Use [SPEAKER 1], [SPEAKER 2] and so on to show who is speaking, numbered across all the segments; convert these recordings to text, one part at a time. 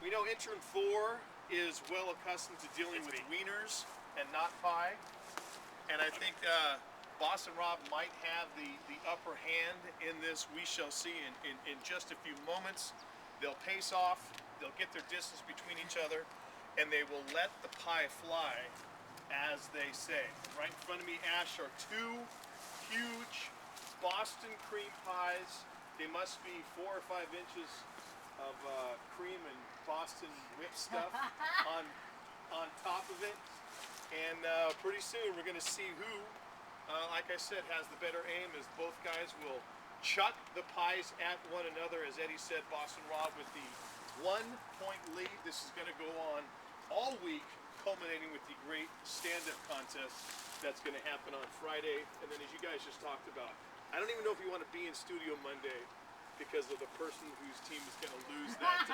[SPEAKER 1] We know intern Thor is well accustomed to dealing with wieners and not pie. And I think Boston Rob might have the upper hand in this. We shall see in just a few moments. They'll pace off, they'll get their distance between each other, and they will let the pie fly, as they say. Right in front of me, Ash, are two huge Boston cream pies. They must be 4 or 5 inches of cream and Boston whip stuff on top of it. And pretty soon we're going to see who, like I said, has the better aim, as both guys will chuck the pies at one another. As Eddie said, Boston Rob with the 1-point lead. This is going to go on all week, culminating with the great stand-up contest that's going to happen on Friday. And then, as you guys just talked about, I don't even know if you want to be in studio Monday because of the person whose team is going to lose that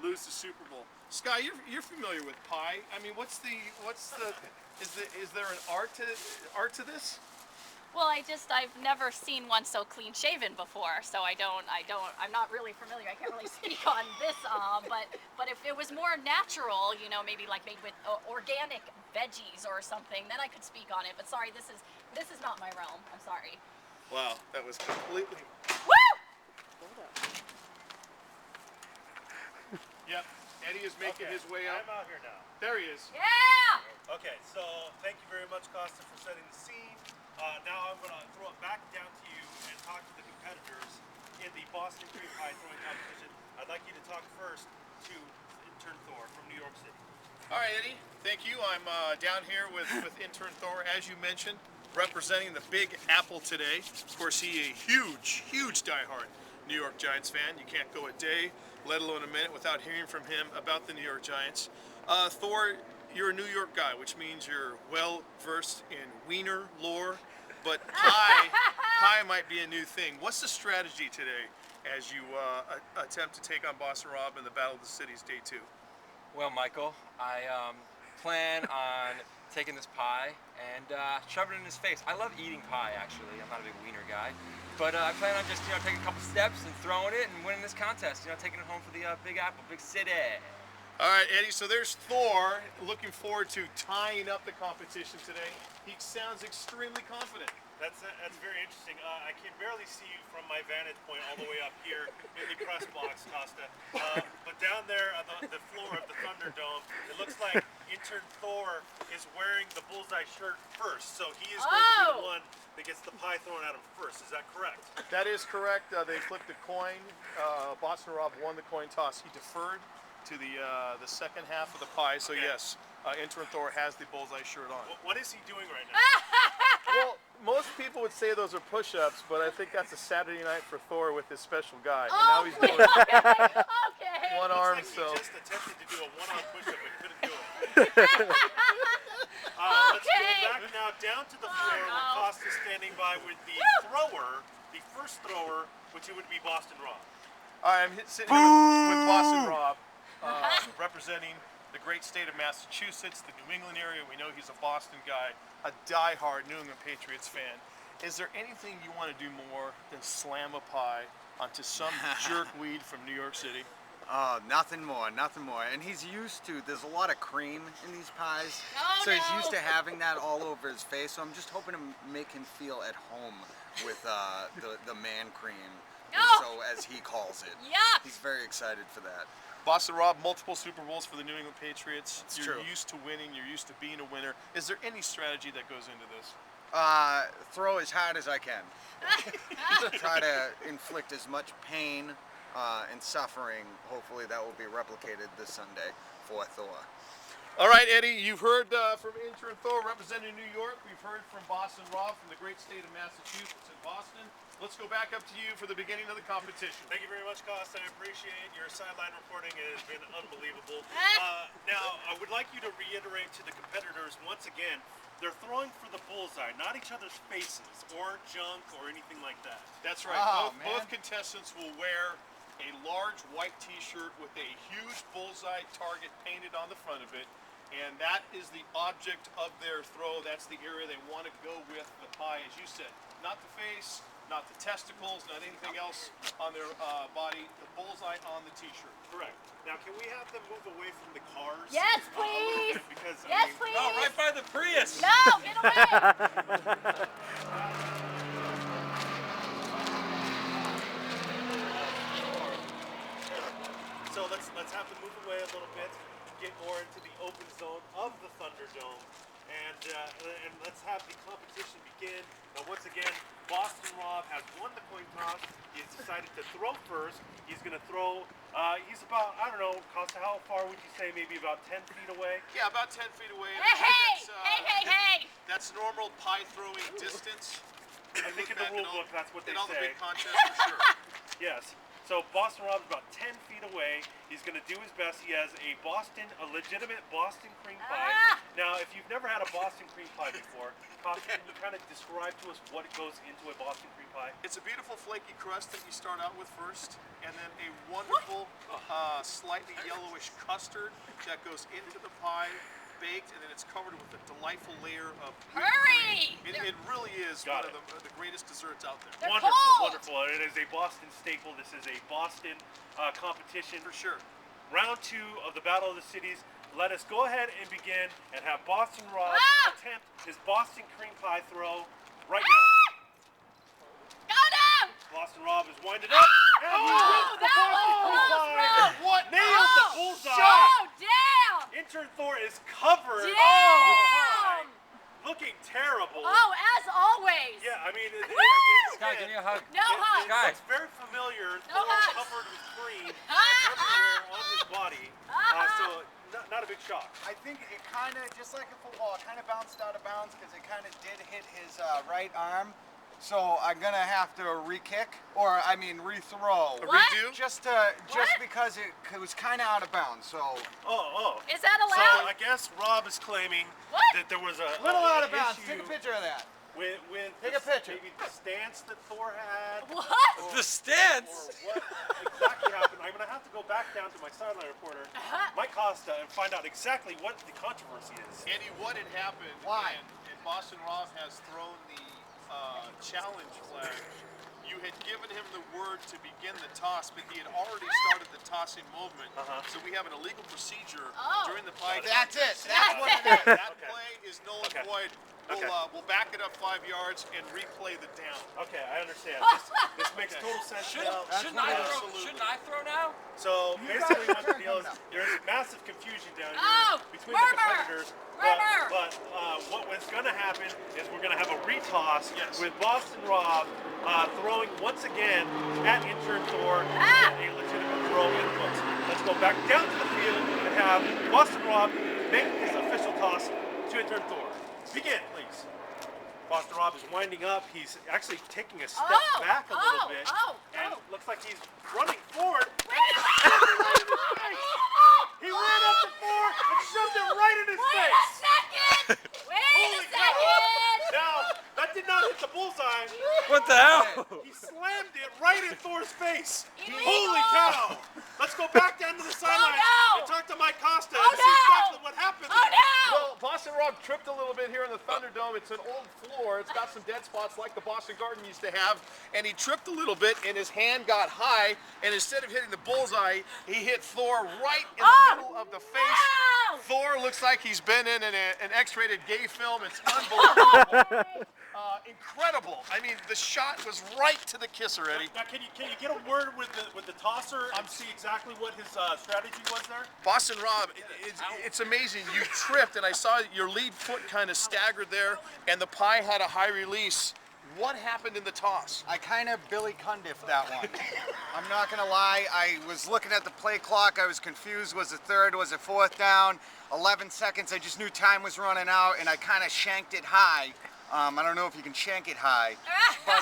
[SPEAKER 1] lose the Super Bowl. Sky, you're familiar with pie. I mean, is there an art to this?
[SPEAKER 2] Well, I've never seen one so clean shaven before, so I'm not really familiar. I can't really speak on this, but if it was more natural, maybe like made with organic veggies or something, then I could speak on it. But sorry, this is not my realm. I'm sorry.
[SPEAKER 1] Wow, that was completely.
[SPEAKER 2] Woo!
[SPEAKER 1] Hold up. Yep, Eddie is making his way up.
[SPEAKER 3] I'm out here now.
[SPEAKER 1] There he is.
[SPEAKER 2] Yeah!
[SPEAKER 3] Okay, so thank you very much, Costa, for setting the scene. Now I'm going to throw it back down to you and talk to the competitors in the Boston Cream Pie throwing competition. I'd like you to talk first to intern Thor from New York City.
[SPEAKER 1] All right, Eddie, thank you. I'm down here with intern Thor, as you mentioned, representing the Big Apple today. Of course, he a huge diehard New York Giants fan. You can't go a day, let alone a minute, without hearing from him about the New York Giants. Thor, you're a New York guy, which means you're well versed in wiener lore, but pie might be a new thing. What's the strategy today as you attempt to take on Boston Rob in the Battle of the Cities Day 2?
[SPEAKER 4] Well, Michael, I plan on taking this pie and shoving it in his face. I love eating pie, actually. I'm not a big wiener guy. But I plan on just, taking a couple steps and throwing it and winning this contest. Taking it home for the Big Apple, Big City.
[SPEAKER 1] All right, Eddie, so there's Thor looking forward to tying up the competition today. He sounds extremely confident.
[SPEAKER 3] That's very interesting. I can barely see you from my vantage point all the way up here in the press box, Costa. But down there on the floor of the Thunderdome, it looks like intern Thor is wearing the bullseye shirt first. So he is going to be the one that gets the pie thrown at him first. Is that correct?
[SPEAKER 1] That is correct. They flipped the coin. Boston Rob won the coin toss. He deferred to the second half of the pie. So yes, intern Thor has the bullseye shirt on.
[SPEAKER 3] What is he doing right now?
[SPEAKER 1] Well, most people would say those are push-ups, but I think that's a Saturday night for Thor with his special guy. And now he's doing
[SPEAKER 2] Okay.
[SPEAKER 1] one arm.
[SPEAKER 3] Looks like
[SPEAKER 1] So
[SPEAKER 3] he just attempted to do a one-arm push-up but couldn't do it. Let's go back now down to the floor where Costa's standing by with the thrower, the first thrower, which would be Boston Rob.
[SPEAKER 1] all right, I'm sitting here with Boston Rob, representing the great state of Massachusetts, the New England area. We know he's a Boston guy, a diehard New England Patriots fan. Is there anything you want to do more than slam a pie onto some jerkweed from New York City?
[SPEAKER 5] Oh, nothing more. And he's used to, there's a lot of cream in these pies. So he's used to having that all over his face. So I'm just hoping to make him feel at home with the man cream, so as he calls it.
[SPEAKER 2] Yuck!
[SPEAKER 5] He's very excited for that.
[SPEAKER 1] Boston Rob, multiple Super Bowls for the New England Patriots.
[SPEAKER 5] It's
[SPEAKER 1] You're
[SPEAKER 5] true.
[SPEAKER 1] used to winning. You're used to being a winner. Is there any strategy that goes into this?
[SPEAKER 5] Throw as hard as I can. Try to inflict as much pain and suffering. Hopefully that will be replicated this Sunday for Thor.
[SPEAKER 1] All right, Eddie, you've heard from intern Thor representing New York. We've heard from Boston Rob from the great state of Massachusetts and Boston. Let's go back up to you for the beginning of the competition.
[SPEAKER 3] Thank you very much, Costa. I appreciate your sideline reporting. It has been unbelievable. Now, I would like you to reiterate to the competitors once again, they're throwing for the bullseye, not each other's faces or junk or anything like that.
[SPEAKER 1] That's right.
[SPEAKER 5] Oh,
[SPEAKER 1] both contestants will wear a large white t-shirt with a huge bullseye target painted on the front of it. And that is the object of their throw. That's the area they want to go with the pie, as you said. Not the face, not the testicles, not anything else on their body. The bullseye on the T-shirt.
[SPEAKER 3] Correct. Now, can we have them move away from the cars?
[SPEAKER 2] Yes,
[SPEAKER 3] A little
[SPEAKER 2] please.
[SPEAKER 3] bit, because
[SPEAKER 2] Yes,
[SPEAKER 3] I mean,
[SPEAKER 2] please.
[SPEAKER 4] Oh, right by the Prius.
[SPEAKER 2] No, get away.
[SPEAKER 3] So let's have them move away a little bit, get more into the open zone of the Thunderdome, and let's have the competition begin. Now, once again, Boston Rob has won the coin toss. He's decided to throw first. He's going to throw. He's about, I don't know, Costa, how far would you say? Maybe about 10 feet away.
[SPEAKER 1] Yeah, about 10 feet away.
[SPEAKER 2] Hey.
[SPEAKER 1] That's normal pie throwing distance.
[SPEAKER 3] I think in the rule book, that's what they
[SPEAKER 1] in all the
[SPEAKER 3] say.
[SPEAKER 1] big contests for sure.
[SPEAKER 3] Yes. So Boston Rob's about 10 feet away. He's going to do his best. He has a legitimate Boston cream pie.
[SPEAKER 2] Ah!
[SPEAKER 3] Now, if you've never had a Boston cream pie before, Costa, can you kind of describe to us what goes into a Boston cream pie?
[SPEAKER 1] It's a beautiful flaky crust that you start out with first, and then a wonderful, slightly yellowish custard that goes into the pie, baked, and then it's covered with a delightful layer of whipped
[SPEAKER 2] Hurry!
[SPEAKER 1] cream. It really is
[SPEAKER 3] Got
[SPEAKER 1] one of the greatest desserts out there.
[SPEAKER 2] They're
[SPEAKER 3] Wonderful,
[SPEAKER 2] cold.
[SPEAKER 3] wonderful. It is a Boston staple. This is a Boston competition.
[SPEAKER 1] For sure.
[SPEAKER 3] Round 2 of the Battle of the Cities. Let us go ahead and begin and have Boston Rob attempt his Boston cream pie throw right now.
[SPEAKER 2] Go down!
[SPEAKER 3] Boston Rob is winded up. And he hits the
[SPEAKER 2] that
[SPEAKER 3] Boston
[SPEAKER 2] was
[SPEAKER 3] cream
[SPEAKER 2] close,
[SPEAKER 3] pie.
[SPEAKER 2] Rob.
[SPEAKER 1] What?
[SPEAKER 3] Nails the
[SPEAKER 2] Oh,
[SPEAKER 3] bullseye.
[SPEAKER 2] Oh, damn!
[SPEAKER 3] Intern Thor is covered.
[SPEAKER 2] Damn!
[SPEAKER 3] Looking terrible.
[SPEAKER 2] Oh, as always.
[SPEAKER 3] Yeah, I mean,
[SPEAKER 4] Sky, give me a hug.
[SPEAKER 2] No hugs.
[SPEAKER 3] It
[SPEAKER 4] Sky.
[SPEAKER 3] looks very familiar.
[SPEAKER 2] No
[SPEAKER 3] Thor
[SPEAKER 2] hugs.
[SPEAKER 3] covered with cream everywhere on his body. So not a big shock.
[SPEAKER 5] I think it kind of, just like a football, it kind of bounced out of bounds because it kind of did hit his right arm. So I'm gonna have to re-kick, or I mean rethrow.
[SPEAKER 2] What?
[SPEAKER 1] Redo?
[SPEAKER 5] Just
[SPEAKER 2] What?
[SPEAKER 5] because it was kind of out of bounds. So
[SPEAKER 3] Oh.
[SPEAKER 2] Is that
[SPEAKER 3] So
[SPEAKER 2] allowed?
[SPEAKER 3] I guess Rob is claiming
[SPEAKER 2] What?
[SPEAKER 3] that there was a
[SPEAKER 5] little out of
[SPEAKER 3] an
[SPEAKER 5] bounds.
[SPEAKER 3] issue
[SPEAKER 5] Take a picture of that.
[SPEAKER 3] with
[SPEAKER 5] Take a picture.
[SPEAKER 3] maybe the stance that Thor had.
[SPEAKER 2] What?
[SPEAKER 4] The stance.
[SPEAKER 3] Or what exactly happened? I'm gonna have to go back down to my sideline reporter, Mike Costa, and find out exactly what the controversy is.
[SPEAKER 1] Andy, what had happened?
[SPEAKER 5] Why?
[SPEAKER 1] And Boston Rob has thrown the challenge flag. You had given him the word to begin the toss, but he had already started the tossing movement. So we have an illegal procedure
[SPEAKER 2] Oh.
[SPEAKER 1] during the pie.
[SPEAKER 5] That's it.
[SPEAKER 1] contest.
[SPEAKER 5] That's what it is.
[SPEAKER 1] That
[SPEAKER 3] Okay.
[SPEAKER 1] play is null and
[SPEAKER 3] Okay.
[SPEAKER 1] void. We'll,
[SPEAKER 3] Okay.
[SPEAKER 1] we'll back it up 5 yards and replay the down.
[SPEAKER 3] Okay, I understand. This makes total sense now.
[SPEAKER 4] Shouldn't I throw now?
[SPEAKER 3] So basically, what the deal is, there's massive confusion down here
[SPEAKER 2] Oh,
[SPEAKER 3] between the
[SPEAKER 2] murmur!
[SPEAKER 3] competitors.
[SPEAKER 2] Murmur!
[SPEAKER 3] But what was going to happen is we're going to have a retoss
[SPEAKER 1] Yes.
[SPEAKER 3] with Boston Rob throwing once again at Intern Thor,
[SPEAKER 2] Ah!
[SPEAKER 3] a legitimate throw input. Let's go back down to the field and have Boston Rob make his official toss to Intern Thor. Begin, please. Boston Rob is winding up. He's actually taking a step back a little bit. And looks like he's running forward. He ran up the floor and shoved it right in his
[SPEAKER 2] Wait a
[SPEAKER 3] face.
[SPEAKER 2] second! Wait
[SPEAKER 3] Holy
[SPEAKER 2] a
[SPEAKER 3] cow.
[SPEAKER 2] second!
[SPEAKER 3] Now, that did not hit the bullseye.
[SPEAKER 4] What the hell?
[SPEAKER 3] He slammed it right in Thor's face.
[SPEAKER 2] Illegal.
[SPEAKER 3] Holy cow. Let's go back down to the sideline
[SPEAKER 2] no.
[SPEAKER 3] and talk to Mike Costa
[SPEAKER 2] Oh,
[SPEAKER 3] and see
[SPEAKER 2] no.
[SPEAKER 3] exactly what happened.
[SPEAKER 2] Oh no!
[SPEAKER 1] Well, Boston Rob tripped a little bit here in the Thunderdome. It's an old floor. It's got some dead spots like the Boston Garden used to have. And he tripped a little bit, and his hand got high. And instead of hitting the bullseye, he hit Thor right in the middle of the face.
[SPEAKER 2] Wow.
[SPEAKER 1] Thor looks like he's been in an X-rated gay film. It's unbelievable. Incredible. I mean, the shot was right to the kisser, Eddie.
[SPEAKER 3] Now, can you get a word with the tosser and see exactly what his strategy was there?
[SPEAKER 1] Boston Rob, it's amazing. You tripped, and I saw your lead foot kind of staggered there, and the pie had a high release. What happened in the toss?
[SPEAKER 5] I kind of Billy Cundiff that one. I'm not gonna lie. I was looking at the play clock. I was confused. Was it third? Was it fourth down? 11 seconds. I just knew time was running out, and I kind of shanked it high. I don't know if you can shank it high, but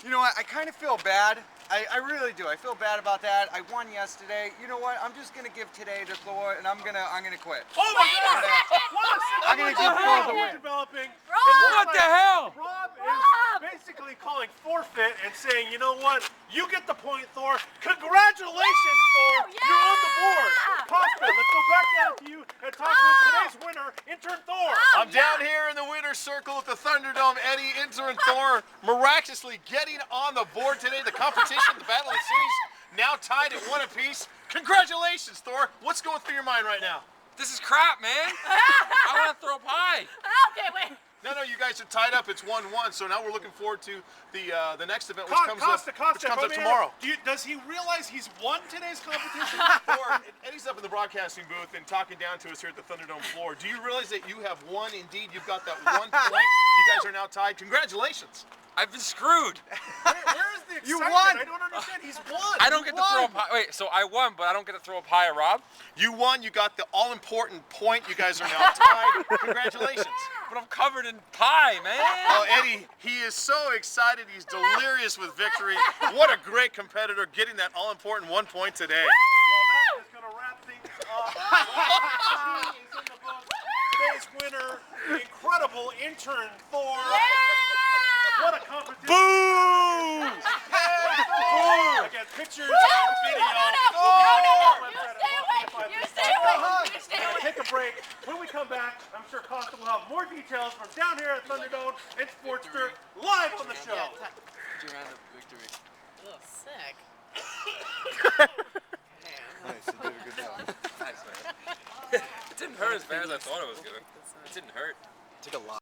[SPEAKER 5] you know what? I kind of feel bad. I really do. I feel bad about that. I won yesterday. You know what? I'm just gonna give today to Thor, and I'm gonna quit.
[SPEAKER 3] Oh my
[SPEAKER 2] Wait a
[SPEAKER 3] God!
[SPEAKER 2] second!
[SPEAKER 3] What a
[SPEAKER 5] I'm gonna give Thor the win.
[SPEAKER 3] developing.
[SPEAKER 2] Rob!
[SPEAKER 4] What the hell?
[SPEAKER 3] Rob
[SPEAKER 2] Rob!
[SPEAKER 3] is basically calling forfeit and saying, you know what? You get the point, Thor. Congratulations, Thor.
[SPEAKER 2] Yeah!
[SPEAKER 3] You're on the board. Costa, let's go back down to you and talk with today's winner, intern Thor.
[SPEAKER 1] I'm down here in the winner's circle at the Thunderdome. Eddie, intern Thor, miraculously getting on the board today. The competition, the Battle of the Cities, now tied at 1 apiece. Congratulations, Thor. What's going through your mind right now?
[SPEAKER 4] This is crap, man. I want to throw a pie.
[SPEAKER 2] Okay, wait.
[SPEAKER 1] No, you guys are tied up. It's 1-1. So now we're looking forward to the next event, which comes
[SPEAKER 3] Costa,
[SPEAKER 1] up tomorrow.
[SPEAKER 3] Does he realize he's won today's competition?
[SPEAKER 1] Thor, Eddie's up in the broadcasting booth and talking down to us here at the Thunderdome floor. Do you realize that you have won? Indeed, you've got that 1 point. You guys are now tied. Congratulations.
[SPEAKER 4] I've been screwed.
[SPEAKER 3] Where is the excitement?
[SPEAKER 5] You won.
[SPEAKER 3] I don't understand. He's won.
[SPEAKER 4] I don't get to throw a pie. Wait, so I won, but I don't get to throw a pie at Rob?
[SPEAKER 1] You won. You got the all-important point. You guys are now tied. Congratulations.
[SPEAKER 4] But I'm covered in pie, man.
[SPEAKER 1] Oh, Eddie, he is so excited. He's delirious with victory. What a great competitor getting that all-important 1 point today.
[SPEAKER 3] Well, that is going to wrap things up. He is in the book. Today's winner, the incredible intern Thor. What a competition.
[SPEAKER 1] Boom!
[SPEAKER 3] Again, pictures and video.
[SPEAKER 2] You stay away.
[SPEAKER 3] We're going to take a break. When we come back, I'm sure Costa will have more details from down here at Thunderdome and Sportster live on the show.
[SPEAKER 6] Sick.
[SPEAKER 5] Nice, you did a good job.
[SPEAKER 4] Nice, man. It didn't hurt as bad as I thought it was going to. It didn't hurt.
[SPEAKER 5] Took a lot.